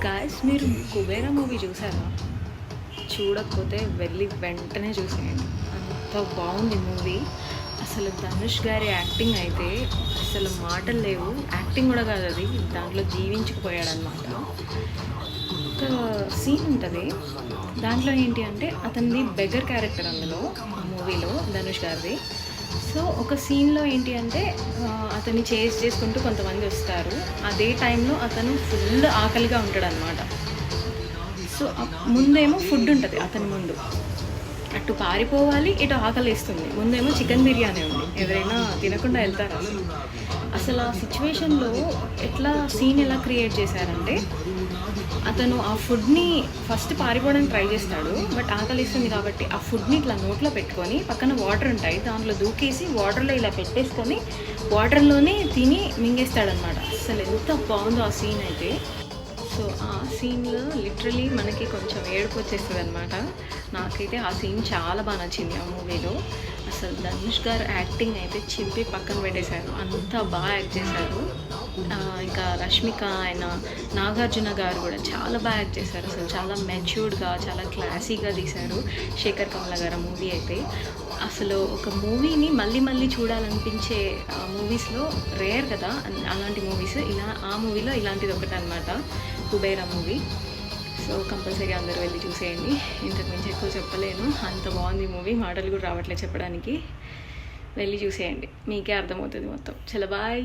Guys, మీరు Kubera movie చూసారా? చూడకపోతే వెళ్ళి వెంటనే చూసేయండి. అంత బాగుంది మూవీ. అసలు ధనుష్ గారి యాక్టింగ్ అయితే అసలు మాటలు లేవు. యాక్టింగ్ కూడా కాదు, అది దాంట్లో జీవించుకుపోయాడనమాట. ఒక సీన్ ఉంటుంది దాంట్లో, ఏంటి అంటే అతనిది బెగర్ క్యారెక్టర్ అందులో, ఆ మూవీలో ధనుష్ గారిది. సో ఒక సీన్లో ఏంటి అంటే అతన్ని చేజ్ చేసుకుంటూ కొంతమంది వస్తారు. అదే టైంలో అతను ఫుల్ ఆకలిగా ఉంటాడు అనమాట. సో ముందేమో ఫుడ్ ఉంటుంది అతని ముందు, అటు పారిపోవాలి, ఇటు ఆకలి వేస్తుంది. ముందేమో చికెన్ బిర్యానీ ఉంది. ఎవరైనా తినకుండా వెళ్తారా? అసలు ఆ సిచ్యువేషన్లో ఎట్లా సీన్ ఎలా క్రియేట్ చేశారంటే, అతను ఆ ఫుడ్ని ఫస్ట్ పారిపోవడానికి ట్రై చేస్తాడు. బట్ ఆకలిస్తుంది కాబట్టి ఆ ఫుడ్ని ఇట్లా నోట్లో పెట్టుకొని, పక్కన వాటర్ ఉంటాయి దాంట్లో దూకేసి వాటర్లో ఇలా పెట్టేసుకొని వాటర్లోనే తిని మింగేస్తాడనమాట. అసలు ఎంత బాగుందో ఆ సీన్ అయితే. సో ఆ సీన్లో లిటరలీ మనకి కొంచెం ఏడుపు వచ్చేస్తుంది అనమాట. నాకైతే ఆ సీన్ చాలా బాగా నచ్చింది ఆ మూవీలో. అసలు ధనుష్ గారు యాక్టింగ్ అయితే చింపి పక్కన పెట్టేశారు, అంత బాగా యాక్ట్ చేశారు. ఇంకా రష్మిక, ఆయన నాగార్జున గారు కూడా చాలా బాగా యాక్ట్ చేశారు. అసలు చాలా మెచ్యూర్డ్గా, చాలా క్లాసీగా తీశారు శేఖర్ కమల గారు మూవీ అయితే. అసలు ఒక మూవీని మళ్ళీ మళ్ళీ చూడాలనిపించే మూవీస్లో రేర్ కదా అలాంటి మూవీస్. ఆ మూవీలో ఇలాంటిది ఒకటి అనమాట, కుబేరా మూవీ. సో కంపల్సరీ అందరూ వెళ్ళి చూసేయండి. ఇంతకు మించి ఎక్కువ చెప్పలేను, అంత బాగుంది మూవీ. మాటలు కూడా రావట్లేదు చెప్పడానికి. వెళ్ళి చూసేయండి, మీకే అర్థమవుతుంది మొత్తం. చలో బాయ్.